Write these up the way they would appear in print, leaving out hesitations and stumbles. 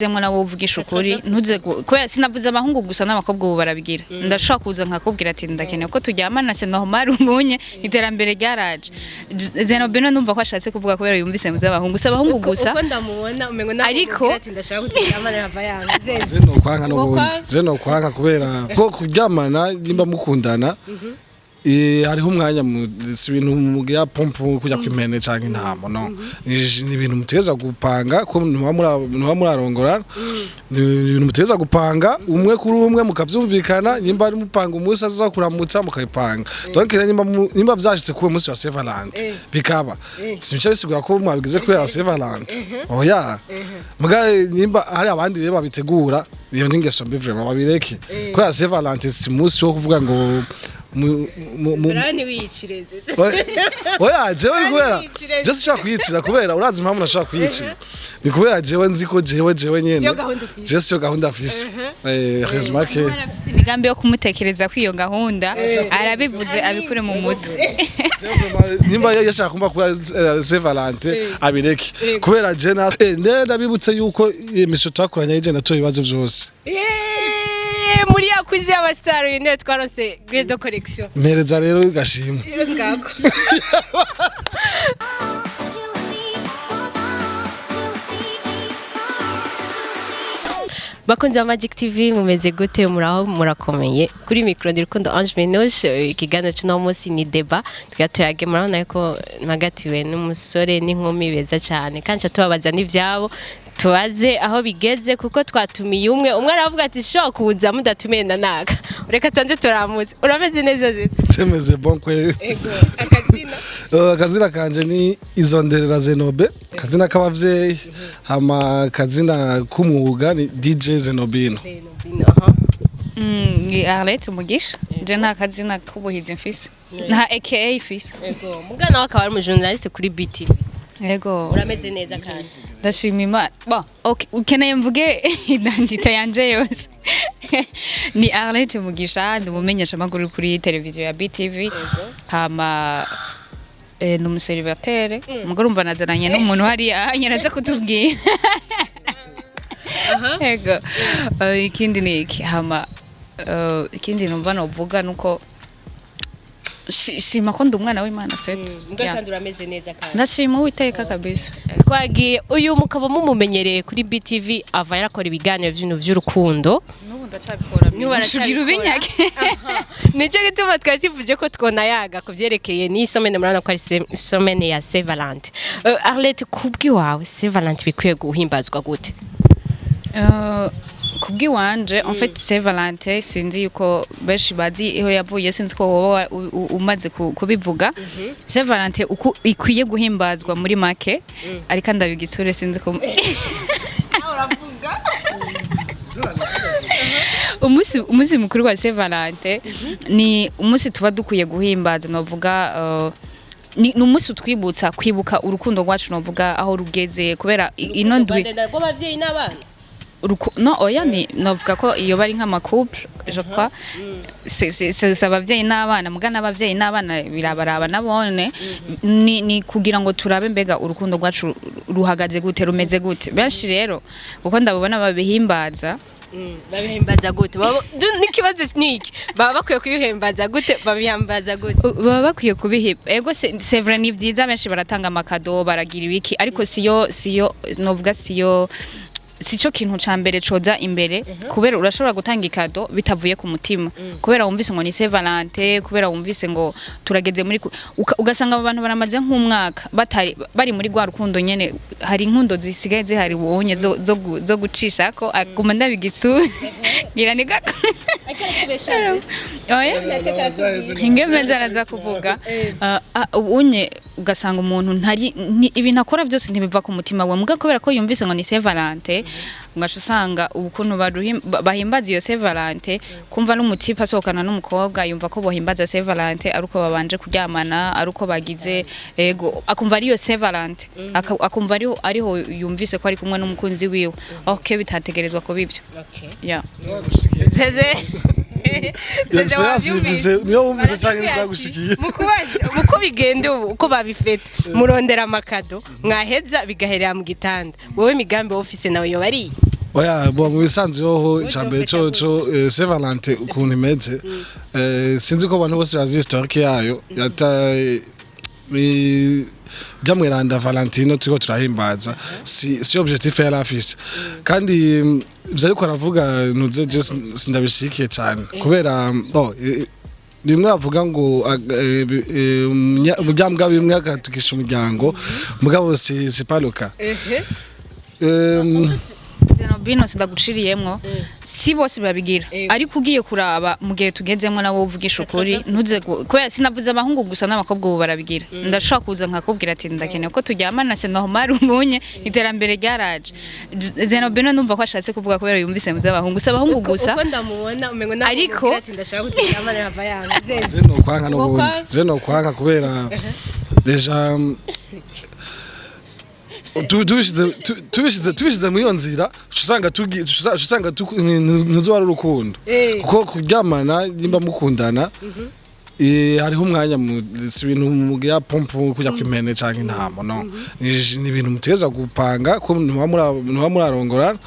Zemwe nabo uvugisha ukuri ntuze kubera sinavuze abahungu gusa n'abakobwa ubu barabigira ndashaka kuza nkakubwira ati ndakeneye ko tujyamana se no mari umunye iterambere ryaraje Zenobino numva ko ashatse kuvuga kubera yumvise mu z'abahungu se abahungu gusa uko ndamubona umengo ariko ati ndashaka kutujyamana hava yanga je no kwanga no je no kwanga kubera ko kujyamana nimba mukundana hariho umwanya si ibintu mugiya pompo kujya kwimene canke intamo no ni ibintu mutegeza gupanga ko ntuba murarongora ni ibintu mutegeza gupanga umwe kuri umwe mukavyumvikana nimba ari mupanga umunsi aza kuramutsa mukayipanga donc nimba vyashitse kuwe munsi wa St Valenttin bikaba since bisigura ko mwabigize kubera St Valenttin oya muga nimba hari abandi rero babitegura iyo ningeso mbi vraiment babireke kubera St Valenttin si munsi wo kuvuga ngo Brani wicireze. Oya jewe kubera just shaka kwicira kubera urazi impamvu nashaka kwicira ni kubera jewe nziko jewe nyene just yo gahunda afise resmake imigambi yo kumutekereza kwiyo gahunda arabivuze abikure mu mutwe nimba yashaka kumba kwa St Valenttin abireke kubera je na ndabibutse yuko emission twakoranye je nato ibibazo byose muri yakuzi y'abastar yine twarose grade collection mereza rero gashimwe ngako Bakunze Magic TV mumeze gute muraho murakomeye kuri micro ndirukundo Ange Menoche ikiganiro cy'uno munsi ni deba twatuyage murabona ko magatiwe n'umusore n'inkumi beza cyane kanca tubabaza n'ivyabo tubaze aho bigeze kuko twatumiye umwe aravuga ati sho kuza mudatumiye nanaka reka tonze turamutse urameze neza zitse temeze bon kwe ego akazina kanje ni Ntibirekuriwe Zenobe kazina k'abavyeyi hama kazina k'umwuga ni DJ Zenobino ni Arlette Mugisha je nta kazina k'ubuhizi mfise nta aka fise ego mugana wakaba ari umujournaliste kuri BTV Ego urameze neza kandi ndashima Imana bon okay ukeneye mvuge identité yanje yose ni Arlette Mugisha ndumumenyesha amakuru kuri televiziyo ya BTV hama n'umuserivatere mugore umva nazananye n'umuntu hari anyaraza kutubwira Ego ikindi ni iki hama ikindi numva novuga nuko shima ko ndumwana w'Imana sete kandi urameze neza kandi ndashima Uwiteka kabisa twagiye uyu mukaba mumumenyereye kuri BTV ava yarakora ibiganiro by'urukundo n'ubu ndacabikora shugira ubinyake nicyo gituma twasivuje ko twona yaga kuvyerekeye ni somene murana ko ari somene ya St Valenttin Arlette kubwi wawe St Valenttin bikwiye guhimbazwa gute kubwi wanje en fait St Valenttin sinzi yuko beshi bazi iho yavuye sinzi ko wowe umaze kubivuga St Valenttin uko ikwiye guhimbazwa muri make ariko ndabigisure sinzi ko umusi mukuru wa St Valenttin ni umusi tuba dukwiye guhimbaza novuga ni umusi twibutsa kwibuka urukundo rwacu novuga aho rugeze kubera ino ndwi rw'abavyeyi n'abana no oya ni novuga ko iyo bari nk'ama couple je crois c'est abavyeyi n'abana mugana abavyeyi n'abana birabaraba nabone ni kugira ngo turabe mbega urukundo rwacu ruhagaze gute rumeze gute benshi rero uko ndabona babihimbaza gute nikibazo niki baba bakwiye kwihembaza gute babihimbaza gute baba bakwiye kubihimba ego c'est vrai ni byiza benshi baratanga amakado baragira ibiki ariko siyo novuga sico kintu cambere coza imbere kubera urashobora gutanga ikado bitavuye ku mutima kubera wumvise ngo ni St Valenttin kubera wumvise ngo turageze muri ugasanga abantu baramaze nk'umwaka bari muri gwa rukundo nyene hari inkundo zisigaye zihari wonye zo gucisha ko aguma ndabigitsura ngira ni gako oya ingeme zaraza kuvuga unye ugasanga umuntu ntari ibintu akora byose ntibiva ku mutima we muga kubera ko yumvise ngo ni St Valenttin ngacu usanga ubukuntu bahimbaza iyo St Valenttin kumva n'umutipa sokana n'umukobwa yumva ko bohimbaza St Valenttin aruko babanje kuryamana aruko bagize ego akumva ari iyo St Valenttin akumva ariho yumvise ko ari kumwe n'umukunzi wiwe okay bitategerezwa ko bibyo yeah zeze niyo wumvise cyangwa nzagushikiye muko bigenda uko babifeta murondera amakado mwaheza bigaherera mu gitanda wowe migambi office nawe yo bari oya bo mu bisanzwe ho icambere cyo St Valenttin ukuntu imeze sinzi ko abantu bose bazi historique yayo byamweranda Valentino turiko turahimbaza si objectif yari afise kandi ivyo ariko aravuga nuze je sindabishikiye cyane kubera rimwe avuga ngo umuryango bimwe akatukisha umuryango mugabo si paluka bino sindaguciriyemwo si bose babigira ariko ugiye kuraba mu gihe tugezemwo nawo uvugisha ukuri ntuze kubera sinavuze abahungu gusa n'abakobwa ubu barabigira ndashaka kuza nkakubwira ati ndakeneye ko turyamana se normal umunye iterambere ryaraje Zeno bino ndumva ko ashatse kuvuga kubera yumvise mu z'abahungu se abahungu gusa uko ndamubona umengo nawe ariko ati ndashaka kuturyamana hava yanze zeno kwanga kubera deja tubishize mu iyo nzira usanga ntuzwara urukundo kuko kuryamana nimba mukundana hariho umwanya si ibintu mugira pompo kujya kwimene canke intamo no ni ibintu muteza gupanga ko muba murarongorana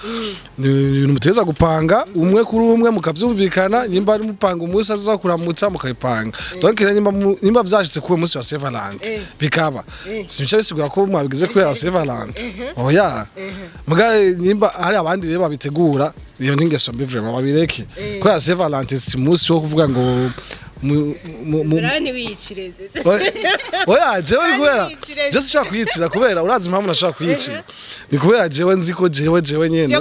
ni ibintu muteza gupanga umwe kuri umwe mukavyumvikana nimba ari mupanga umunsi aza kuramutsa mukayipanga donc nimba vyashitse kuwe munsi wa St Valenttin bikaba sinca bisigura ko mwabigize kubera St Valenttin oya muga nimba hari abandi rero babitegura iyo ningeso mbi vraiment babireke kubera St Valenttin si munsi wo kuvuga ngo Rani wiyicireze. Oya jewe kubera je sishaka kuyicira kubera urazi impamvu nashaka kuyicira ni kubera jewe nzi ko jewe nyene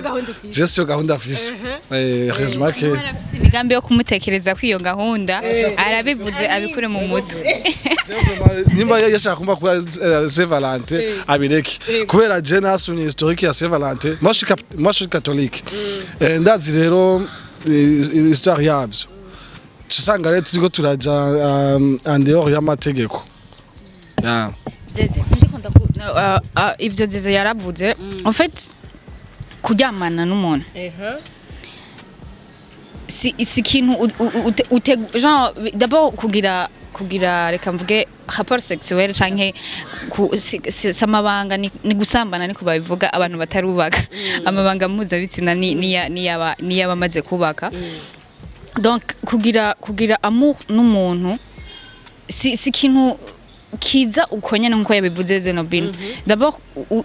je siyo gahunda afise heureusement que imigambi yo kumutekereza kwiyo gahunda arabivuze abikure mu mutwe nimba yashaka kumva kuba St Valenttin abireke kubera je nasunye historique ya St Valenttin moi je suis catholique ndazi rero histoire yabyo usanga rero turiko turaja andehors y'amategeko zeze ndikunda ivyo zeze yaravuze en fait kuryamana n'umuntu si kintu genre d'abord kugira reka mvuge rapport sexuel canke samabanga ni gusambana niko babivuga abantu batarubaka amabanga mpuzabitsina ni yabamaze kubaka. Donc kugira amour n'umuntu si kintu kiza ukonyene nko yabivuze Zeno Bino d'abord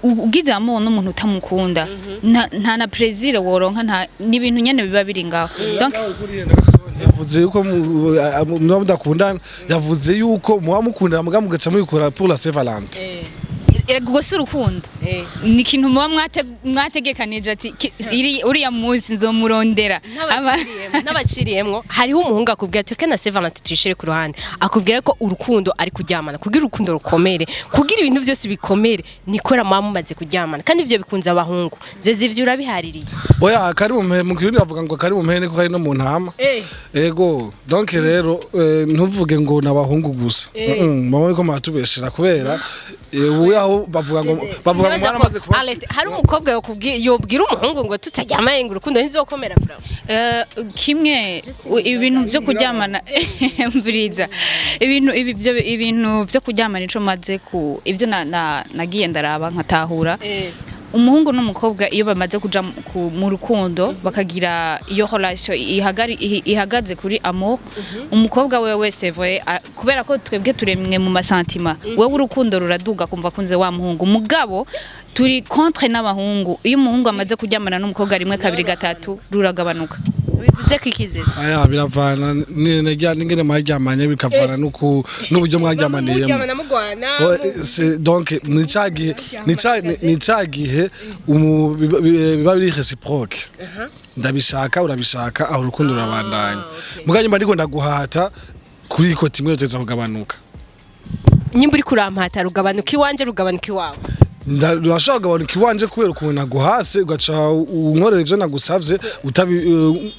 ugize amour n'umuntu utamukunda nta na plaisir woronka nta nibintu nyene biba biri ngaho donc yavuze yuko mudakundana yavuze yuko muba mukundana muga mugaca mubikora pour la St Valenttin gose urukundo ni kintu muba mwategekanije ati uriya munsi nzomurondera n'abaciriyemwo hariho umuhungu akubwira ati kana St Valenttin tuyishire ku ruhande akubwira ko urukundo ari kuryamana kugira urukundo rukomere kugira ibintu byose bikomere nikora mama mumaze kuryamana kandi ivyo bikunze abahungu zeze ivyo urabihaririye oya kari mu kirundi bavuga ngo kari mu mpene ko kari no mu ntama ego donc rero ntuvuge ngo nabahungu gusa mama ko matubeshera kubera uyaho bavuga ngo maramaze kubasi hari umukobwa yobwira umuhungu ngo tutaryamaye ngo urukundo ntizokomera bro kimwe ibintu byo kuryamana mviriza ibintu byo kuryamana ico maze ku ivyo nagiye ndaraba nkatahura umuhungu n'umukobwa iyo bamaze kuja mu rukundo bakagira iyo relation ihagaze kuri amour umukobwa wewe c'est vrai kubera ko twebwe turemwe mu masentima wewe urukundo ruraduga kumva kunze wa muhungu mugabo turi contre n'abahungu iyo umuhungu amaze kuryamana n'umukobwa rimwe kabiri gatatu ruragabanuka bivuze ko ikizeze aya biravana n'ingene mwaryamanye bikavana n'uburyo mwaryamaniyemo donc ni cagihe biba biri reciproque ndabishaka urabishaka aho urukundo rurabandanya muganye mba ndiko ndaguhata kuri ko timwe yoteza kugabanuka nyimba uri kurampata rugabanuka iwanje rugabanuka iwawe ndashaka kugabanuka iwanje kubera ukuntu naguhase ugaca unkorera ivyo nagusavye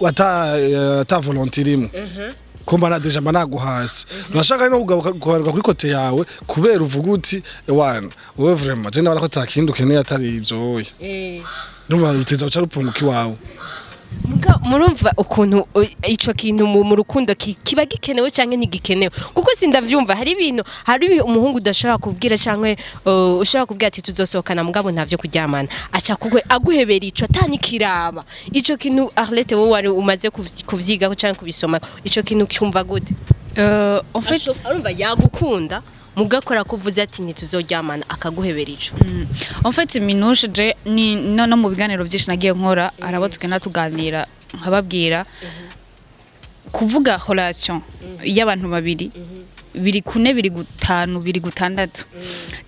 ata volontirimo kumba na deja managuhase ndashaka no kugaruka kuri kote yawe kubera uvuga uti wana wewe vraiment je nabara ko takinduke ne atari ivyo oya numva ruteza uca rupunguka iwawe murumva ukuntu ico kintu mu rukundo kiba gikenewe canke ntigikenewe kuko sindavyumva hari umuhungu udashobora kubwira canke ushobora kubwira ati tuzosohokana mugabo ntavyo kuryamana aca kugwe aguhebera ico atanikiraba ico kintu Arlette wowe wari umaze kuvyiga canke kubisoma ico kintu cyumva gute en fait arumva yagukunda mugakora kuvuze ati ntituzoryamana akaguhebera ico en fait minushe je ni no mu biganiro byinshi nagiye nkora arabo tugenda tuganira nkababwira kuvuga relation y'abantu babiri biri kune biri gutanu biri gutandatu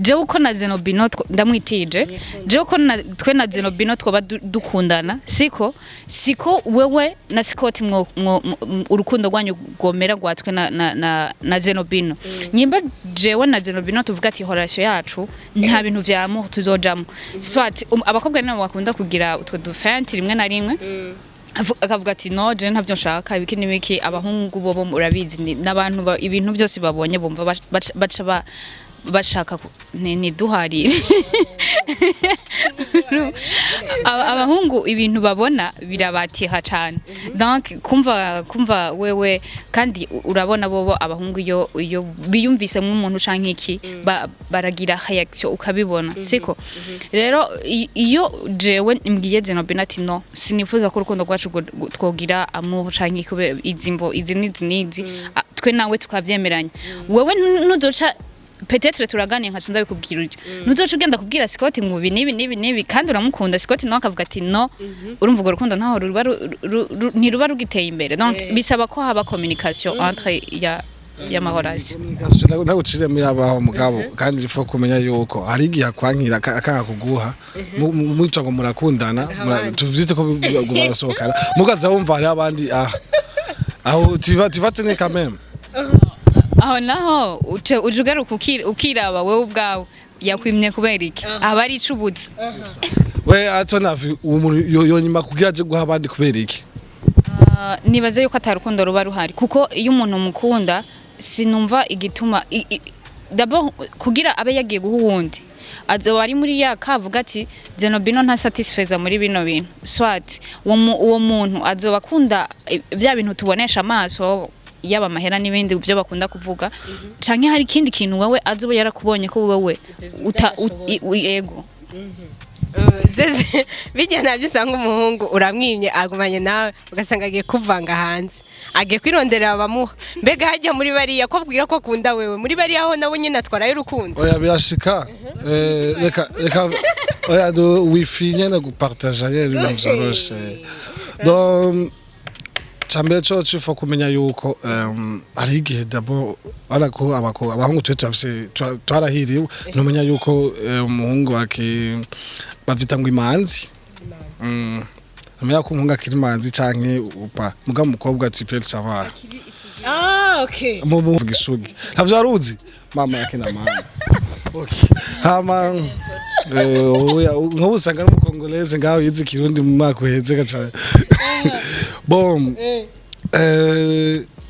je uko na Zenobino ndamwitije je uko twe na Zenobino twoba dukundana siko wewe na Scott mwo urukundo rwanyu gomera gwatwe na Zenobino nyimba jewe na Zenobino tuvuga ati relation yacu nta bintu vyamo tuzojamo swat abakobwa nabo bakunda kugira utwo dufenti rimwe na rimwe akavuga ati no je ntavyo nshaka ibiki n'ibiki abahungu bobo murabizi n'abantu ibintu byose babonye bumva baca bashaka ni duharire abahungu ibintu babona birabatiha cyane donc kumva wewe kandi urabona bobo abahungu iyo biyumvise nk'umuntu canke iki baragira reaction ukabibona siko rero iyo jewe mbwiye Zenobino ati no sinifuza ko urukundo rwacu twogira amour canke kubera izimbo izi nizi twe nawe tukavyemeranya wewe nudoca peut-être turaganiye nka sinza bikubwira uryo nuzoca ugenda kubwira Scott ngo nibi kandi uramukunda Scott nawe akavuga ati no urumva ugo rukundo ntaho ntiruba rugiteye imbere donc bisaba ko haba communication entre ya mahorasyo nagucire muri abaho mugabo kandi bifo kumenya yuko hari igihe akwankira akanga kuguha mwica ngo murakundana tuvyite ko barasohokana mugaza wumva hari abandi aho tivate ne quand même aho naho ujugaruka ukiraba wewe ubwawe yakwimye kubera iki aba ari icubutse we ato navi umuntu yonyima kugira aje guha abandi kubera iki nibaze yuko atarukundo ruba ruhari kuko iyo umuntu mukunda sinumva igituma d'abord kugira abe yagiye guha uwundi azoba ari muri yakavuga ati Zenobino nta satisfeza muri bino bintu swat uwo muntu azoba akunda bya bintu tubonesha amaso yaba amahera n'ibindi byo bakunda kuvuga canke hari ikindi kintu wewe azoba yarakubonye ko wewe yego zeze bijya nabyo usanga umuhungu uramwimye agumanye nawe ugasanga agiye kuvanga hanze agiye kwironderera abamuha mbega hajya muri bariya ko bwira ko akunda wewe muri bariya aho nabo nyine atwarayo urukundo oya birashika reka oya do wifi na gupartager ibintu byoroshye donc Chambere cyo cyo kumenya yuko ari igihe dabo arako abahungu twarahiriwe numenya yuko umuhungu wake bavita ngo imanzi numenya ko umuhungu akiri imanzi canke upa muga mukobwa ati pel savoir okay mu gisugi ntavyo aruzi mama yake na mama okay hama nk'ubusanga n'umukongolese ngaho yize kirundi mu mwaka uheze gaca bom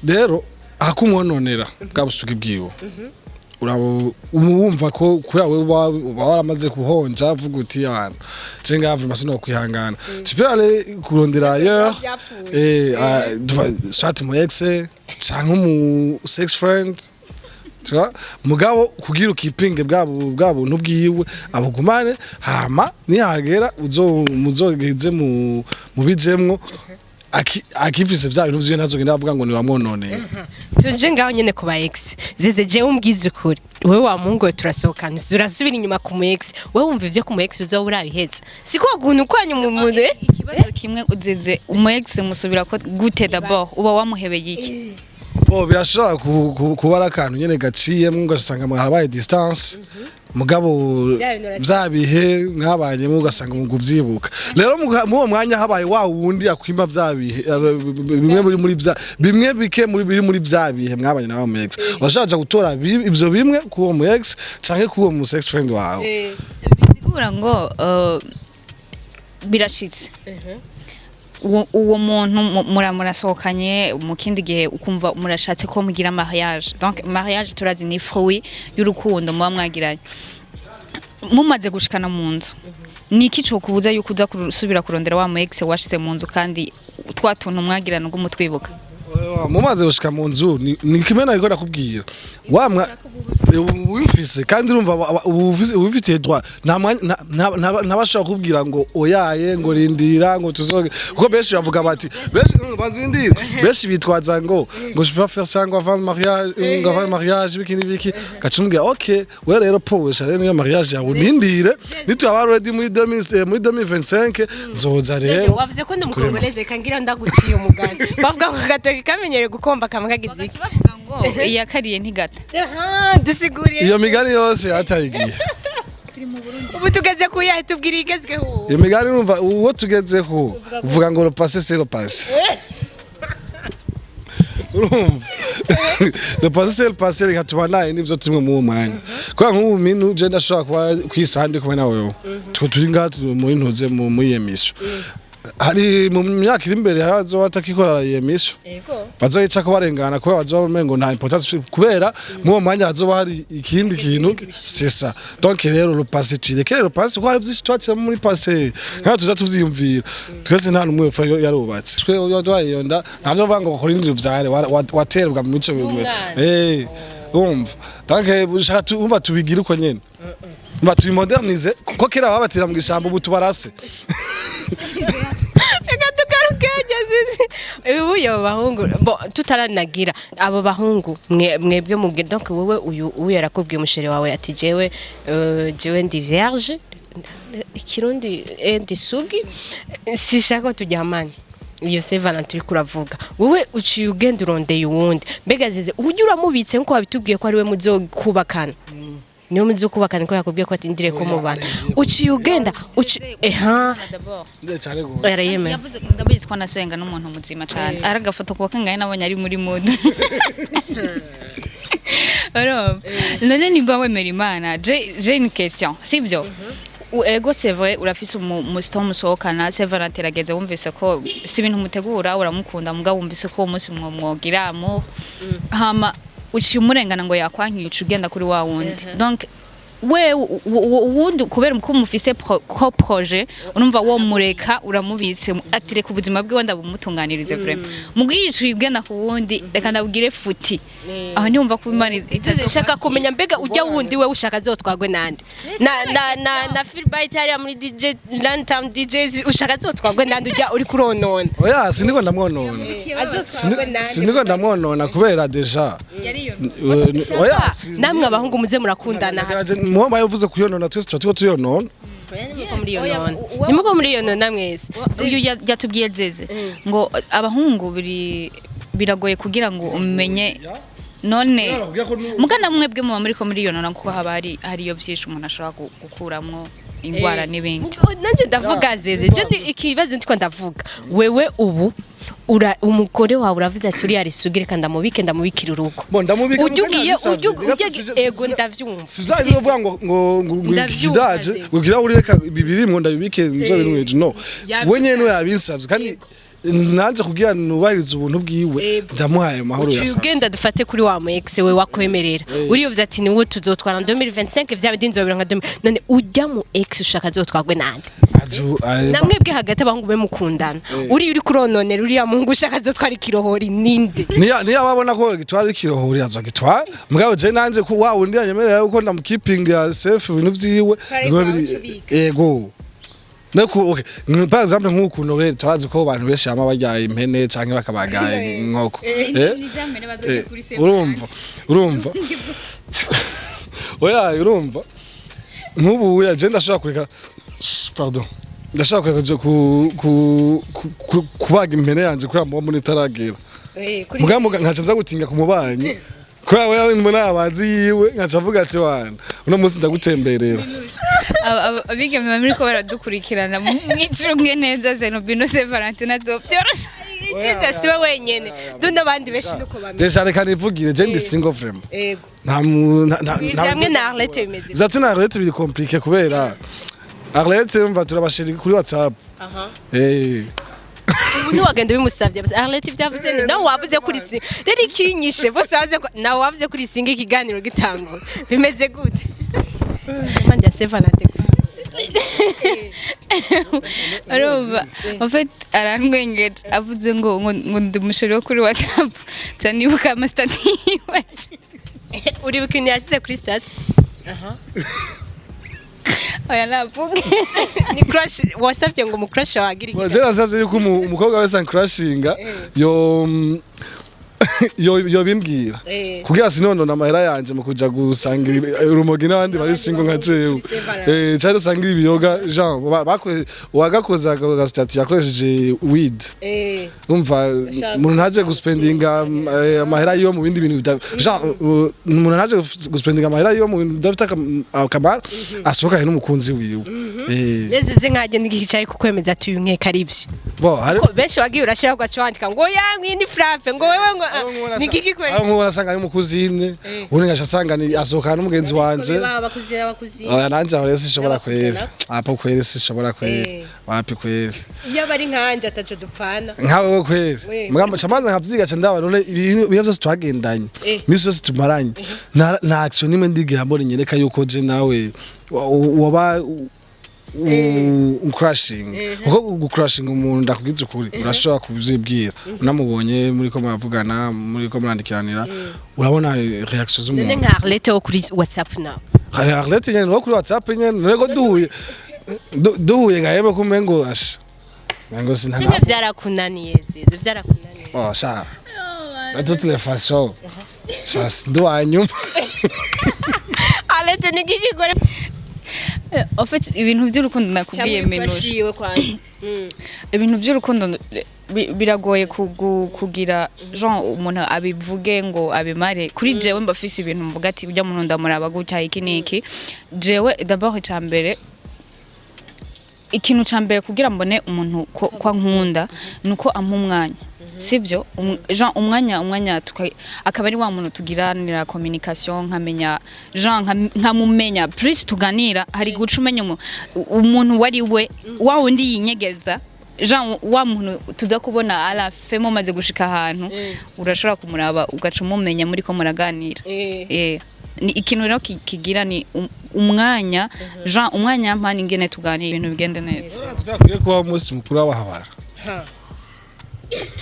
rero akumwononera bwabusugi bwiwe urabo umwumva ko kuyawe waramaze kuhonja avuga uti yana cenga avuga masino kwihangana tupale kurondera ailleurs soit mu ex cyangwa mu sex friend mugabo kugira ukipinge bwabo ntubwiwe abugumane hama nihagera muzogeze mu bijemwo akivise bya bintu byo ntazogenda bavuga ngo ni wamwononeye tuje ngaho nyene ku ba ex zeze je umbwize ukuri wewe wa mungu turasohokana urasubira inyuma ku mu ex wewe wumva ivyo ku mu ex uzo urabiheza siko guntu kwanyu mu muntu ikibazo kimwe uzeze umu ex musubira ko gute d'abord uba wamuhebeye iki birashobora kuba ari akantu nyene gaciyemo ugasanga mwarabaye distance mugabo byabihe mwabanyemo ugasanga mu guvyibuka rero mu mwanya habaye wa wundi akwimba byabihe bimwe bike biri muri byabihe mwabanye nawe mu ex washaje gutora ivyo bimwe kuwo mu ex canke kuwo mu sex friend wawe bisigura ngo birashitse uwo muntu murasohokanye mu kindi gihe ukumva murashatse ko mugira mariage donc mariage turazi ni fruit y'urukundo muba mwagiranye mumaze gushikana mu nzu niki cyo kubuza yuko uza kusubira kurondera wa mu ex washize mu nzu kandi twatuntu mwagirana ngo mutwibuka mumaze gushika mu nzu ni kimena iko nakubwira wamwa wifise kandi urumva ubifitiye droit ntabashaka kubwira ngo oyaye ngo rindira ngo tuzoge kuko benshi bavuga bati benshi bazindira benshi bitwaza ngo je peux faire ça avant le mariage biki gacumbya okay we rero powesha rero niyo mariage yawe nindire nitwaba ready muri 2025 nzoza rero wavuze ko ndumukongoleze kangira ndaguciye umugani bavuga ko gatoki kamenyere gukomba kamwe kagize iki ngo iyakariye ntigata dusiguriye iyo migani yose yatayigiye ubu tugeze ku yahe tubwira igezweho iyo migani numva uwo tugezeho uvuga ngo le passé c'est le passé le passé c'est le passé reka tubanaye nivyo tumwe mu mwanya kwa nk'ubu mintu je ndashobora kuba kwisande kumwe nawe turi ngaha muri ntuze mu yemisho hari mu myaka iri imbere harazo batakikora yemisho bazoyica ko barengana kuba bazomengo nta importance kubera mu mwanya hazoba hari ikindi kintu c'est donc rero le passé tu lekere le passé ko hari byinshi twacira muri passé kandi tuza tuvyiyumvira twese nta numwe yarubatse twe yodwayonda ntabyo banga ko rindira vyare waterwa mu mico bimwe umva donc ushaka tumva tubigira uko nyene mba tubimodernize kuko kera babatira mu gishambo butubarase uyo bahungu tutaranagira abo bahungu mwebwe mubwe donc wowe uyu yarakubwiye umusheri wawe ati jewe ndi vierge ikirundi ndi sugi sishaka tujyamane iyo St Valenttin kuravuga wowe uciye ugenda urondeye uwundi mbega zize ujye uramubitse nko wabitubwiye ko ari we muzokubakana niyo muzo kubakana ko yakubwiye ko atindire ko mubana uciye ugenda yarayeme yavuze ndabizi ko nasenga n'umuntu muzima cyane aragafoto ko kangaye nabonye ari muri mood none nimba wemera Imana j'ai une question sibyo ego c'est vrai urafise umusitomu musohokana St Valenttin ageze wumvise ko si ibintu mutegura uramukunda muga wumvise ko umunsi mwogiramo hama uciye umurengana ngo yakwankica ugenda kuri wa wundi donc we wundi kubera ko mufise ko projet urumva wo mureka uramubitse atire ku buzima bwe wanda bumutunganirize vraiment mugiye ugenda ku wundi reka ndabugire futi aho ni umva ko Imana itazashaka kumenya mbega ujya wundi we ushaka zotwagwe nande na Philbert ari muri DJ Lantam DJs ushaka zotwagwe nande ujya uri kuronona oya siniko ndamwonona siniko ndamwonona kubera deja oya namwe abahungu muze murakundana muhamba yavuze kuyonona twese turatuko tuyonona nimuko muri iyo nona mwese uyu yatubwiye zeze ngo abahungu biragoye kugira ngo umenye none mugana mwebwe mu muri ko muri iyo nona kuko haba hari iyo byinshi umuntu ashobora gukuramwo indwara n'ibindi nanje ndavuga zeze je ikibazo ndiko ndavuga wewe ubu umugore wawe uravuze ati uri arisugire kandi ndamubikira urugo ujugiye ego ndavyumva sizaje uvuga ngo kidaje ugira ureka bibiri mu ndabibike nzo binweje no wenye no yabinsavye kandi nanje kugira nubahiriza ubuntu bwiwe ndamuhaye mahoro yasa ugenda dufate kuri wa mu ex we wakwemerera uriyovuze ati ni wowe tuzotwara 2025 vya bidinzo biranga 2000 none ujya mu ex ushaka zotwagwe nande namwebwe hagati abahungu be mukundana uri kurononera uri yamungu ushaka zotwara ikirohori ninde niya babona ko gitwara ikirohori azogitwara mugabo je nanje ko wa wundi yanyemerera uko ndamukiping ya safe ibintu vyiwe ego Nako okay par exemple nk'uko Noel turazi ko abantu benshi ama bajya impene canke bakabagaye inkoko urumva oya urumva nk'ubu ya je ndashaka kureka pardon ndashaka kureka kubaga impene yanje kuri amo muri taragera mugamuga nkaca nza gutinga ku mubanyi kwa wewe mbona abazi yiwe nkaca avuga ati wana uno munsi ndagutemberera abigeme muri ko baradukurikirana mwicunge neza zeno bino St Valenttin azopyorosha ikiza siwe wenyene dunda bandi beshi nuko bameze deja reka nivugire je ndi single frame yego nta na Arlette bimeze bizatu na Arlette biri compliqué kubera Arlette mva turabashiri kuri WhatsApp ubu wagenda bimusavye Arlette vyavuze nawe wavuze kuri si rero ikinyishe bose wavuze nawe wavuze kuri singa ikiganiro gitambo bimeze gute Mande ya St Valenttin. Arumva en fait arangwengeje avuze ngo ndi mushoro wo kuri WhatsApp cyanibuka amastati yiwe Uri bukini yashyize kuri stati. oya navuga Ni crush wasavye ngo mu crush wagira iki? Je nasavye yuko umukobwa wese crashinga yo bimbwira kugira sinonona amahera yanje mu kuja gusangira urumogi n'abandi bari singo nka jewe cyari usangira ibiyoga Jean wagakoza ga statut yakoresheje weed umva umuntu ntaje guspendinga amahera yo mu bindi bintu Jean umuntu ntaje guspendinga amahera yo mu bintu bidafite akamaro asohoka n'umukunzi wiwe Neze nkaje nigicari kukwemeza ati uyu nkeka ari ivyo bo hari benshi wagiye urashira ugaca wandika ngo yangwi ni frappe ngo wewe ngo nigiki kweli aho nkubona asanga ari mukuzine ubundi ngasha asanga ni asohokana n'umugenzi wanje bakuzira nanje aho rero sishobora kwera apa kwera sishobora kwera wapi kwera iyo bari nkanje ataco dupfana nkawe kwera mugamba camanza nkavyiga ca ndaba none ibintu byose twagendanye misi yose tumaranye na action nimwe ndigira mbona nyereka yuko je nawe waba crashing uko gucrashing umuntu ndakugize ukuri urashobora kubizibwira unamubonye muri ko muravugana muri ko murandikiranira urabona reaction z'umuntu nka Arlette wo kuri WhatsApp na Arlette nyene wo kuri WhatsApp nyene nego duhuye gahebe kumengo asha ngo sinana byarakunaniye zize byarakunaniye oh sha de toutes les façons ça ndo anyuma Arlette nigiki gore en fait ibintu by'urukundo nakubwiye menuje ibintu by'urukundo biragoye kugira Jean umuntu abivuge ngo abimare kuri jewe mbafise ibintu mvuga ati ujya muntu ndamuraba gutya iki niki jewe d'abord cyambere ikintu cyambere kugira mbone umuntu kwa nkunda nuko ampa umwanya sibyo Jean umwanya akaba ari wa muntu tugiranira communication nkamenya Jean nkamumenya plus tuganira hari guca umenya umuntu wari we wa wundi yinyegeza Jean wa muntu tuza kubona ala femo maze gushika ahantu urashobora kumuraba ugaca umumenya muri ko muraganira ni ikintu rero kigira ni umwanya Jean umwanya mpani ngene tuganira ibintu bigende neza twakwiye kuba umunsi mukuru w'abahabara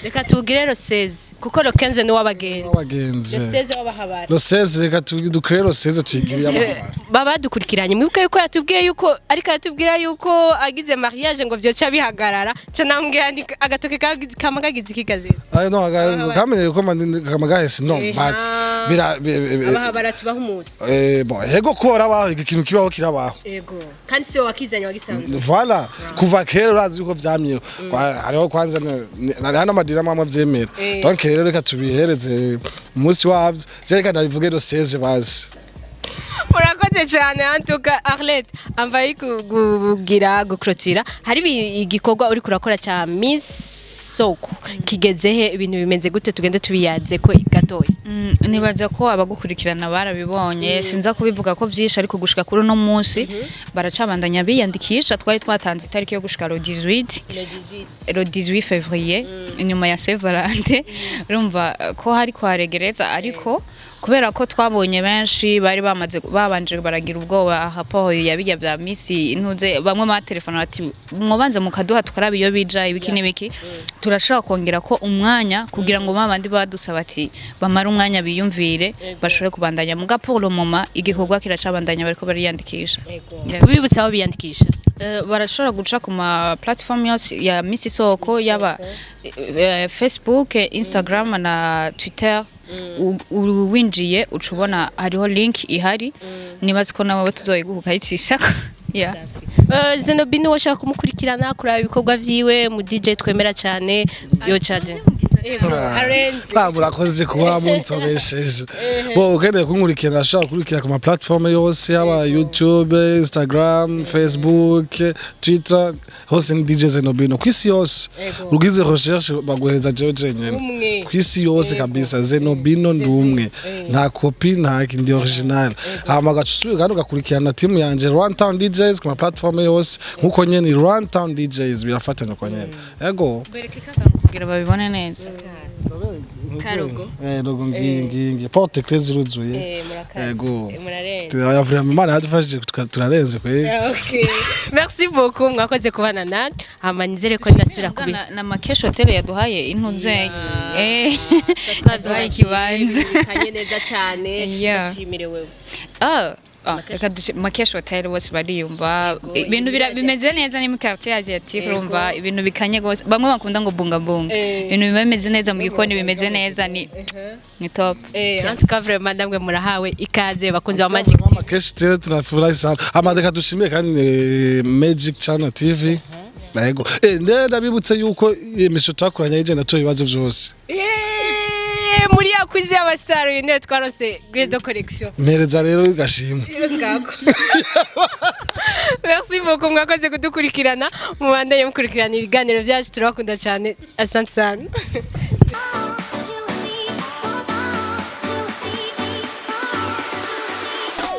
reka tugire roseze kuko rokenze ni wabagenzi roseze wabahabara roseze reka dukere roseze tuyigiriye abahabara baba dukurikiranye mwibuke yuko yatubwiye yuko ariko yatubwira yuko agize mariage ngo byoca bihagarara cyo nambwira agatoke kamagagize ikigaze no kamenye yuko kamagahese no but abahabara tubaho umunsi bon yego kora baho ikintu kibaho kirabaho yego kandi se wakizanye wagisanzwe voilà kuva kera urazi yuko vyamye hariho kwanza hano amadira mama vyemera donc rero reka tubihereze umunsi wavyo reka ndabivuge roseze bazi urakoze cyane antuka Arlette amvaye kugira gukrotira hari igikorwa uri kurakora cya Miss Soko kigezehe ibintu bimeze gute tugende tubiyaze ko gatoya nibaza ko abagukurikirana barabibonye sinza kubivuga ko vyisha ariko gushika kuri no munsi baracabandanya biyandikisha twari twatanze itariki yo gushika le 18 février inyuma ya St Valenttin urumva ko hari kwaregereza ariko kubera ko twabonye benshi bari babanje baragira ubwoba hapo yabijya bya misi intuze bamwe ma telefone ati mwobanze mukaduha tukarabe iyo bija ibiki nibiki turashaka kongera ko umwanya kugira ngo babandi badusaba ati bamara umwanya biyumvire bashobore kubandanya mu gapolo mama igikorwa kiracabandanya bariko bariyandikisha ubibutsa aho biyandikisha barashobora guca ku ma platform yose ya Miss Soko yaba Facebook, Instagram na Twitter winjiye ucubona hariho link ihari nibaze ko nawe tuzoyiguha yicisha Zenobino washaka kumukurikirana kuraba ibikorwa vyiwe mu DJ twemera cyane yo cyane murakoze kuba munsobesheje bo ukeneye kunkurikirana ashaka kurikira ku ma platform yose yaba YouTube, Instagram, Facebook, Twitter hose ni DJ Zenobino kwisi yose ugize recherche baguheza jeje nyene kwisi yose kabisa Zenobino ndumwe nta copy nta kindi original hama gacusuye kandi ugakurikirana team yanje Runtown DJs ku ma platform yose nkuko nyene Runtown DJs birafatanya ko nyene yego kugira babibone neza Karogo. Rogo ngingi porte clés ziruzuye. Murakazi. Murarenze. Vraiment Imana yadufashije turarenze kwe. Okay. Merci beaucoup mwakoze kubana natwe. Amanizere ko nasubira kubi. Na makesho hotel yaduhaye intuze. Twaduhaye ikibanza. Kanye neza cyane. Nshimire wewe. Reka makesho hotel bose bariyumva ibintu bimeze neza ni mu quartier asiatique urumva ibintu bikanye gose bamwe bakunda ngo bunga bunga ibintu bimeze neza mu gikoni bimeze neza ni top en tout cas vraiment ndamwe murahawe ikaze bakunze wa Magic makesho hotel tunafurahi sana amadeka dushimiye kandi Magic Channel TV yego ndabibutse yuko imisho twakoranye ije nato ibibazo byose muri yakwize y'abastar yene twarose Great Collection mpereza rero gashimwe ngako Merci beaucoup mwakoze kudukurikirana mubandanye mukurikirana ibiganiro byacu turakunda cyane asante sana